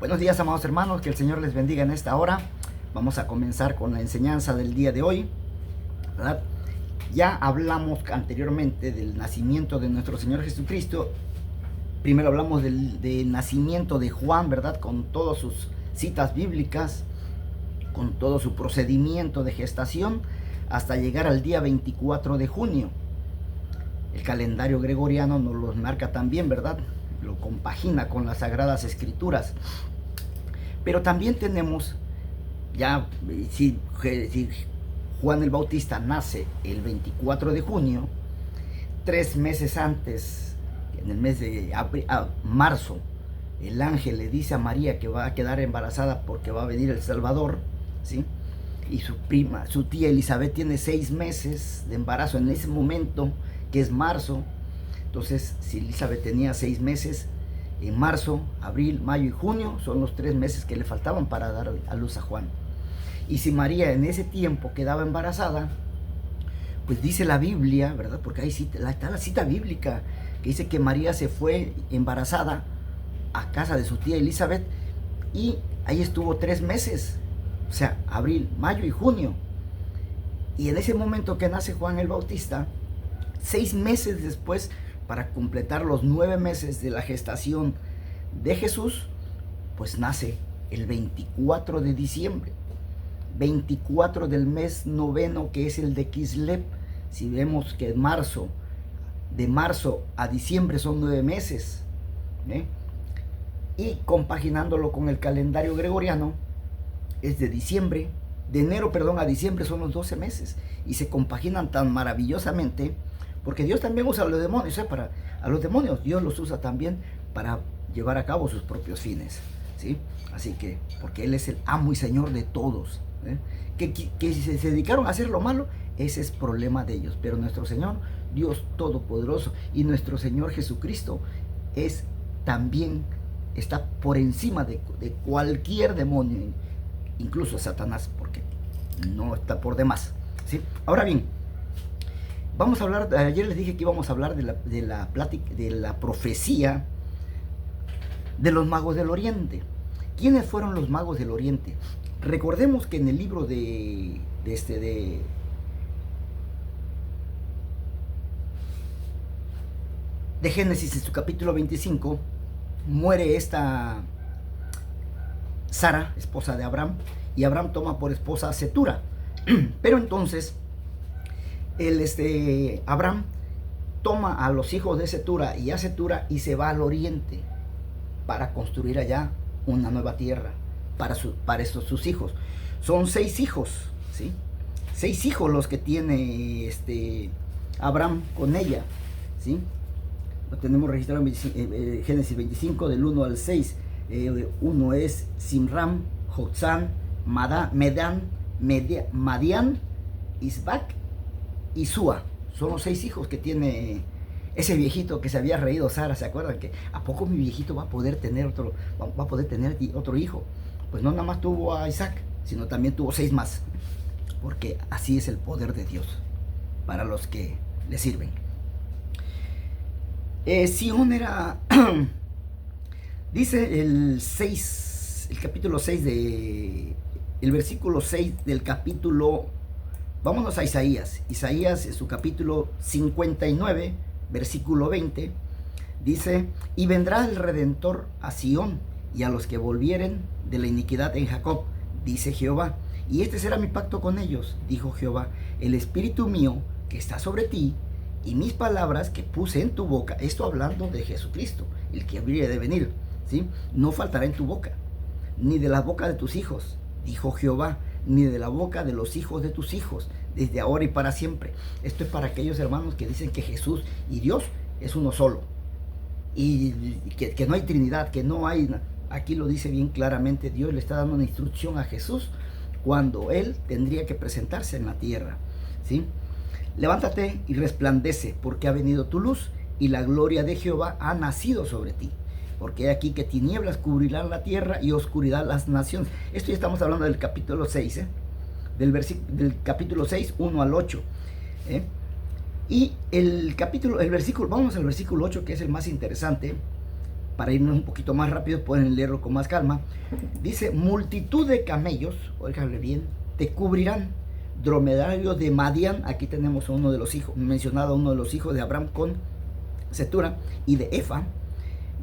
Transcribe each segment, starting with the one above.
Buenos días, amados hermanos, que el Señor les bendiga en esta hora. Vamos a comenzar con la enseñanza del día de hoy, ¿verdad? Ya hablamos anteriormente del nacimiento de nuestro Señor Jesucristo. Primero hablamos del nacimiento de Juan, ¿verdad? Con todas sus citas bíblicas, con todo su procedimiento de gestación, hasta llegar al día 24 de junio. El calendario gregoriano nos lo marca también, ¿verdad? Lo compagina con las Sagradas Escrituras. Pero también tenemos, ya si Juan el Bautista nace el 24 de junio, 3 meses antes, en el mes de marzo, el ángel le dice a María que va a quedar embarazada porque va a venir el Salvador, ¿sí? Y su tía Elizabeth tiene 6 meses de embarazo en ese momento, que es marzo. Entonces, si Elizabeth tenía 6 meses, en marzo, abril, mayo y junio son los 3 meses que le faltaban para dar a luz a Juan. Y si María en ese tiempo quedaba embarazada, pues dice la Biblia, ¿verdad? Porque ahí está la cita bíblica, que dice que María se fue embarazada a casa de su tía Elizabeth y ahí estuvo 3 meses, o sea, abril, mayo y junio. Y en ese momento que nace Juan el Bautista, 6 meses después, para completar los 9 meses de la gestación de Jesús, pues nace el 24 de diciembre, 24 del mes noveno, que es el de Kislev. Si vemos que de marzo a diciembre son 9 meses, ¿eh? Y compaginándolo con el calendario gregoriano, es de enero a diciembre son los 12 meses, y se compaginan tan maravillosamente, porque Dios también usa a los demonios, a los demonios Dios los usa también para llevar a cabo sus propios fines, ¿sí? Así que, porque Él es el amo y Señor de todos, ¿eh? Que si se dedicaron a hacer lo malo, ese es problema de ellos, pero nuestro Señor, Dios Todopoderoso, y nuestro Señor Jesucristo está por encima de cualquier demonio, incluso Satanás, porque no está por demás, ¿sí? Ahora bien, vamos a hablar, ayer les dije que íbamos a hablar de la profecía de los magos del Oriente. ¿Quiénes fueron los magos del Oriente? Recordemos que en el libro de Génesis, en su capítulo 25, muere esta Sara, esposa de Abraham, y Abraham toma por esposa a Cetura. Pero entonces Abraham toma a los hijos de Cetura y a Cetura y se va al oriente para construir allá una nueva tierra para sus hijos. Son 6 hijos, ¿sí? 6 hijos los que tiene Abraham con ella, ¿sí? Lo tenemos registrado en Génesis 25 del 1 al 6. Uno es Simram, Joksán, Madián, Isbac y Sua. Son los 6 hijos que tiene ese viejito que se había reído Sara. ¿Se acuerdan? Que ¿a poco mi viejito va a poder tener otro hijo? Pues no nada más tuvo a Isaac, sino también tuvo 6 más, porque así es el poder de Dios para los que le sirven. Sión era dice el capítulo 6 el versículo 6 del capítulo. Vámonos a Isaías. Isaías, en su capítulo 59, versículo 20, dice: y vendrá el Redentor a Sión, y a los que volvieren de la iniquidad en Jacob, dice Jehová. Y este será mi pacto con ellos, dijo Jehová: el espíritu mío que está sobre ti, y mis palabras que puse en tu boca. Esto hablando de Jesucristo, el que habría de venir, ¿sí? No faltará en tu boca, ni de la boca de tus hijos, dijo Jehová, ni de la boca de los hijos de tus hijos, desde ahora y para siempre. Esto es para aquellos hermanos que dicen que Jesús y Dios es uno solo, y que no hay Trinidad, que no hay. Aquí lo dice bien claramente. Dios le está dando una instrucción a Jesús cuando Él tendría que presentarse en la tierra, ¿sí? Levántate y resplandece, porque ha venido tu luz, y la gloria de Jehová ha nacido sobre ti. Porque he aquí que tinieblas cubrirán la tierra y oscuridad las naciones. Esto ya estamos hablando del capítulo 6, del capítulo 6, 1 al 8. Y vamos al versículo 8, que es el más interesante. para irnos un poquito más rápido, pueden leerlo con más calma. Dice, multitud de camellos, óigale bien, te cubrirán, dromedarios de Madián, aquí tenemos uno de los hijos, mencionado uno de los hijos de Abraham con Cetura, y de Efa,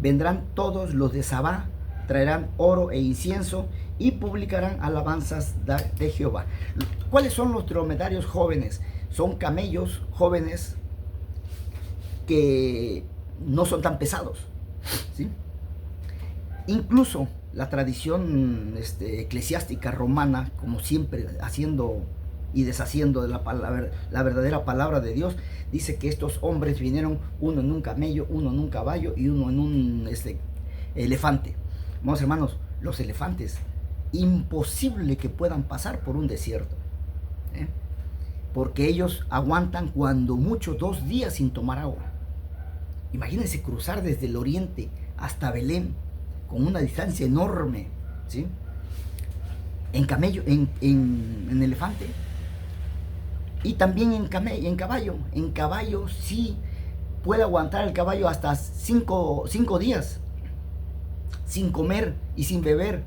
vendrán todos los de Sabá, traerán oro e incienso y publicarán alabanzas de Jehová. ¿Cuáles son los dromedarios jóvenes? Son camellos jóvenes que no son tan pesados, ¿sí? Incluso la tradición eclesiástica romana, como siempre haciendo y deshaciendo de la verdadera palabra de Dios, dice que estos hombres vinieron, uno en un camello, uno en un caballo y uno en un elefante. Vamos, hermanos, los elefantes, imposible que puedan pasar por un desierto, porque ellos aguantan cuando mucho 2 días sin tomar agua. Imagínense cruzar desde el oriente hasta Belén con una distancia enorme, ¿sí? En camello, en elefante, y también en caballo. En caballo sí puede aguantar el caballo hasta 5 días sin comer y sin beber,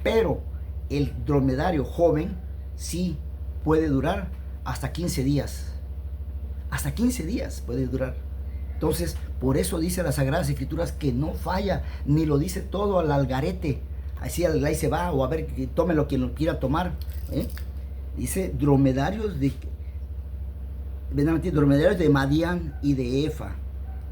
pero el dromedario joven sí puede durar hasta 15 días. Hasta 15 días puede durar. Entonces, por eso dice las Sagradas Escrituras que no falla, ni lo dice todo al algarete, así ahí se va, o a ver, que tome lo que lo quiera tomar. Dice dromedarios de Madián y de Efa.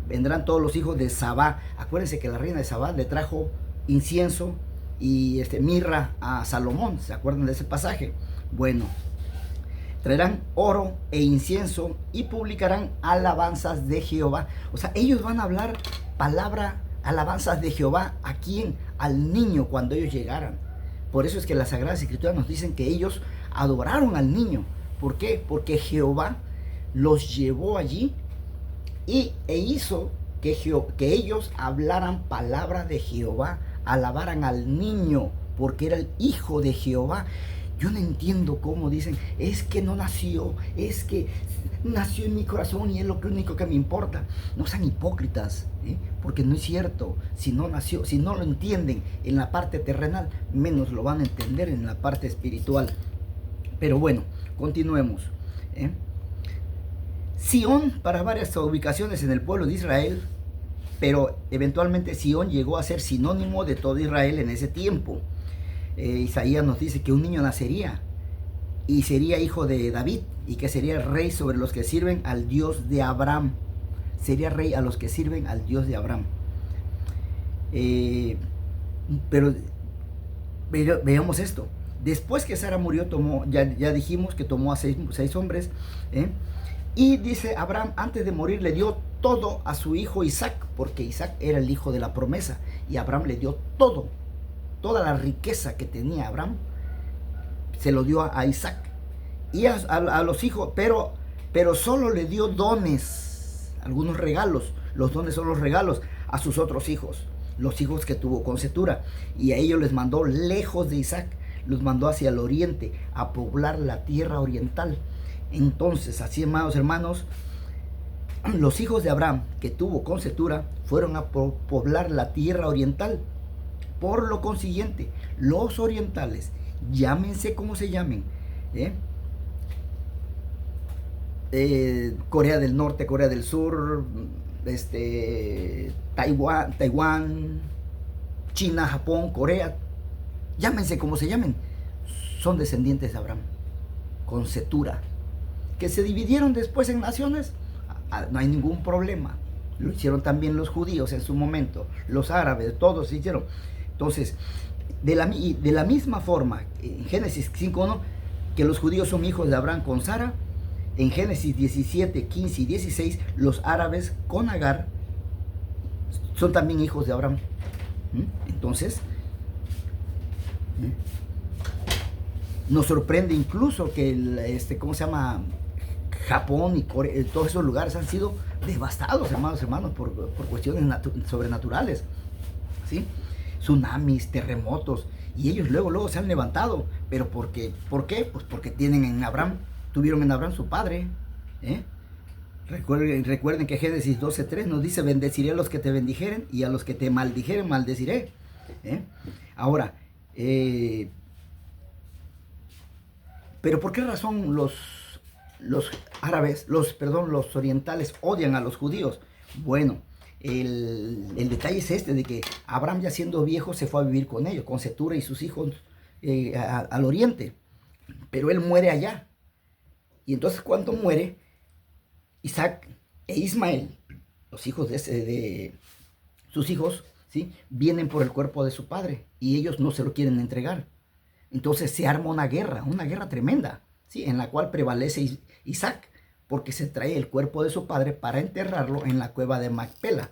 Vendrán todos los hijos de Sabá. Acuérdense que la reina de Sabá le trajo incienso y mirra a Salomón. ¿Se acuerdan de ese pasaje? Bueno, traerán oro e incienso y publicarán alabanzas de Jehová. O sea, ellos van a hablar alabanzas de Jehová. ¿A quién? Al niño cuando ellos llegaran. Por eso es que las Sagradas Escrituras nos dicen que ellos adoraron al niño. ¿Por qué? Porque Jehová los llevó allí e hizo que ellos hablaran palabra de Jehová, alabaran al niño, porque era el hijo de Jehová. Yo no entiendo cómo dicen, es que no nació, es que nació en mi corazón y es lo único que me importa. No sean hipócritas, porque no es cierto. Si no nació, si no lo entienden en la parte terrenal, menos lo van a entender en la parte espiritual. Pero bueno, continuemos. Sión, para varias ubicaciones en el pueblo de Israel, pero eventualmente Sión llegó a ser sinónimo de todo Israel en ese tiempo. Isaías nos dice que un niño nacería y sería hijo de David y que sería rey sobre los que sirven al Dios de Abraham. Sería rey a los que sirven al Dios de Abraham. Pero veamos esto. Después que Sara murió, ya dijimos que tomó a seis hombres. Y dice Abraham, antes de morir, le dio todo a su hijo Isaac, porque Isaac era el hijo de la promesa. Y Abraham le dio todo. Toda la riqueza que tenía Abraham se lo dio a Isaac y a los hijos, pero solo le dio dones, algunos regalos. Los dones son los regalos a sus otros hijos, los hijos que tuvo con Cetura, y a ellos les mandó lejos de Isaac, los mandó hacia el oriente a poblar la tierra oriental. Entonces, así, amados hermanos, los hijos de Abraham que tuvo con Cetura fueron a poblar la tierra oriental. Por lo consiguiente, los orientales, llámense como se llamen, Corea del Norte, Corea del Sur, Taiwán, China, Japón, Corea, llámense como se llamen, son descendientes de Abraham, con Cetura, que se dividieron después en naciones. No hay ningún problema. Lo hicieron también los judíos en su momento, los árabes, todos se hicieron. Entonces, de la misma forma, en Génesis 5:1, que los judíos son hijos de Abraham con Sara, en Génesis 17, 15 y 16, los árabes con Agar son también hijos de Abraham. Entonces, nos sorprende incluso que ¿cómo se llama? Japón y Corea, todos esos lugares han sido devastados, hermanos, por cuestiones sobrenaturales, ¿sí? Tsunamis, terremotos, y ellos luego se han levantado. Pero ¿por qué? Pues porque tuvieron en Abraham su padre, Recuerden que Génesis 12:3 nos dice: bendeciré a los que te bendijeren y a los que te maldijeren maldeciré. Ahora, pero ¿por qué razón los árabes, los orientales odian a los judíos? Bueno, el detalle es este, de que Abraham, ya siendo viejo, se fue a vivir con ellos, con Cetura y sus hijos, al oriente, pero él muere allá. Y entonces, cuando muere, Isaac e Ismael, los hijos de sus hijos, ¿sí?, vienen por el cuerpo de su padre y ellos no se lo quieren entregar. Entonces se arma una guerra tremenda, ¿sí?, en la cual prevalece Isaac, porque se trae el cuerpo de su padre para enterrarlo en la cueva de Macpela,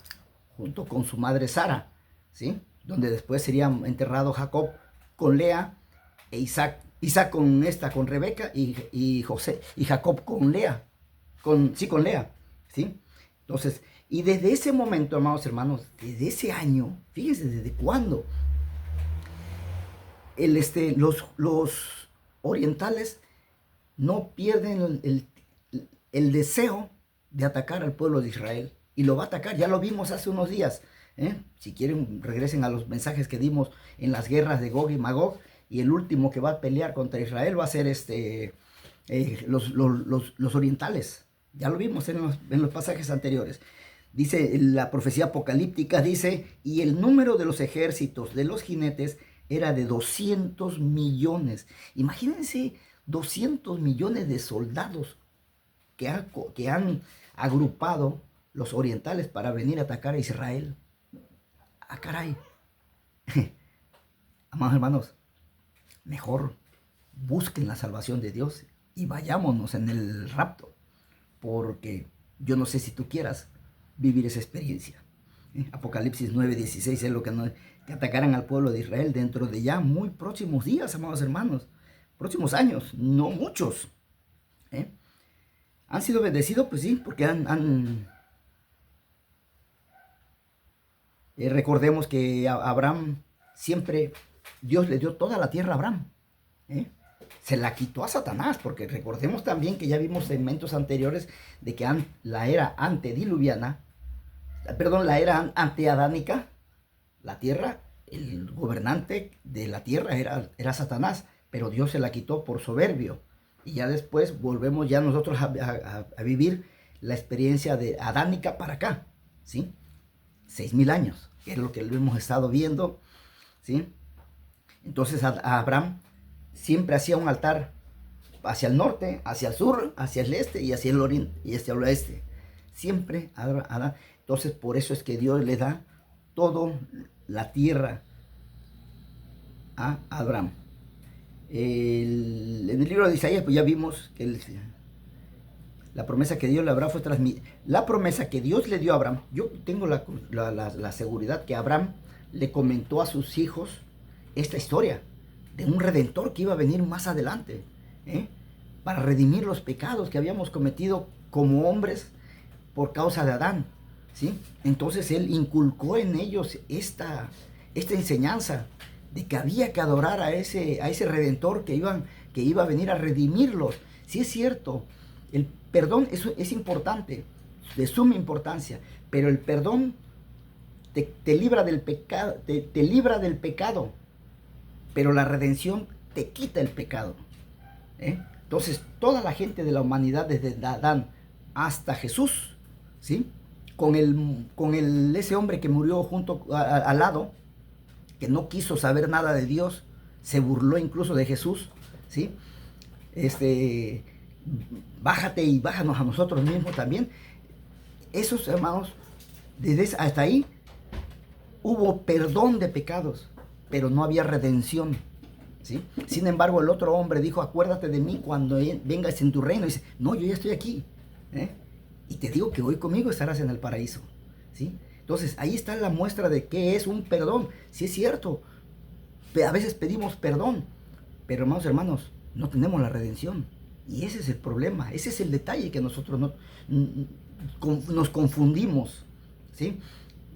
junto con su madre Sara, ¿sí?, donde después sería enterrado Jacob con Lea, e Isaac con Rebeca, y José, y Jacob con Lea, con Lea, ¿sí? Entonces, y desde ese momento, amados hermanos, desde ese año, fíjense desde cuándo, los orientales no pierden el deseo de atacar al pueblo de Israel, y lo va a atacar. Ya lo vimos hace unos días. Si quieren, regresen a los mensajes que dimos en las guerras de Gog y Magog, y el último que va a pelear contra Israel va a ser los orientales. Ya lo vimos en los pasajes anteriores. Dice la profecía apocalíptica, dice: y el número de los ejércitos de los jinetes era de 200 millones. Imagínense 200 millones de soldados que han agrupado los orientales para venir a atacar a Israel. ¡Ah, caray! Amados hermanos, mejor busquen la salvación de Dios y vayámonos en el rapto, porque yo no sé si tú quieras vivir esa experiencia. Apocalipsis 9:16 es lo que atacarán al pueblo de Israel dentro de ya muy próximos días, amados hermanos, próximos años, no muchos. ¿Han sido bendecidos? Pues sí, porque recordemos que a Abraham siempre Dios le dio toda la tierra a Abraham. Se la quitó a Satanás, porque recordemos también que ya vimos segmentos anteriores de que la era antediluviana, la era anteadánica, la tierra, el gobernante de la tierra era Satanás, pero Dios se la quitó por soberbio. Y ya después volvemos ya nosotros a vivir la experiencia de adánica para acá, ¿sí? 6,000 años, que es lo que hemos estado viendo, ¿sí? Entonces a Abraham siempre hacía un altar hacia el norte, hacia el sur, hacia el este y hacia el oriente y hacia el oeste. Siempre Adán. Entonces, por eso es que Dios le da toda la tierra a Abraham. En el libro de Isaías, pues ya vimos que la promesa que Dios le Abraham fue transmitida. La promesa que Dios le dio a Abraham, yo tengo la seguridad que Abraham le comentó a sus hijos esta historia de un redentor que iba a venir más adelante, para redimir los pecados que habíamos cometido como hombres por causa de Adán, ¿sí? Entonces él inculcó en ellos esta enseñanza de que había que adorar a ese redentor que iba a venir a redimirlos. Sí, es cierto, el perdón es importante, de suma importancia, pero el perdón te libra del pecado, te libra del pecado, pero la redención te quita el pecado. Entonces, toda la gente de la humanidad, desde Adán hasta Jesús, ¿sí?, con ese hombre que murió junto al lado, que no quiso saber nada de Dios, se burló incluso de Jesús, ¿sí? Bájate y bájanos a nosotros mismos también. Esos hermanos, hasta ahí hubo perdón de pecados, pero no había redención, ¿sí? Sin embargo, el otro hombre dijo: acuérdate de mí cuando vengas en tu reino. Y dice: no, yo ya estoy aquí, y te digo que hoy conmigo estarás en el paraíso, ¿sí? Entonces, ahí está la muestra de qué es un perdón. Sí, es cierto, a veces pedimos perdón, pero hermanos, no tenemos la redención. Y ese es el problema, ese es el detalle, que nosotros nos confundimos, ¿sí?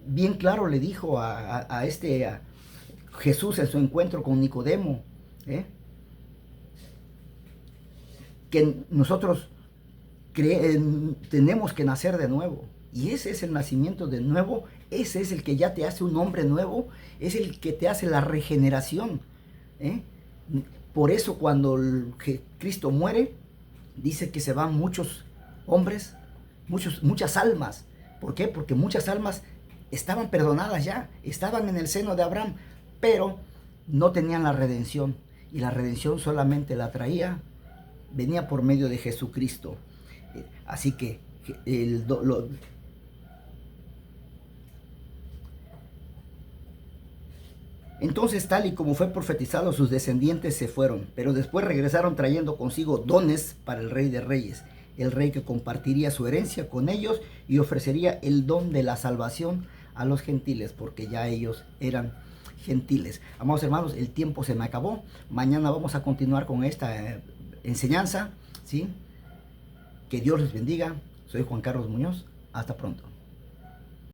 Bien claro le dijo a Jesús en su encuentro con Nicodemo, que nosotros tenemos que nacer de nuevo. Y ese es el nacimiento de nuevo, ese es el que ya te hace un hombre nuevo, es el que te hace la regeneración. Por eso cuando Cristo muere, dice que se van muchos hombres, muchas almas. ¿Por qué? Porque muchas almas estaban perdonadas ya, estaban en el seno de Abraham, pero no tenían la redención. Y la redención solamente la venía por medio de Jesucristo. Así que entonces, tal y como fue profetizado, sus descendientes se fueron, pero después regresaron trayendo consigo dones para el Rey de Reyes, el Rey que compartiría su herencia con ellos y ofrecería el don de la salvación a los gentiles, porque ya ellos eran gentiles. Amados hermanos, el tiempo se me acabó. Mañana vamos a continuar con esta enseñanza, ¿sí? Que Dios les bendiga. Soy Juan Carlos Muñoz. Hasta pronto.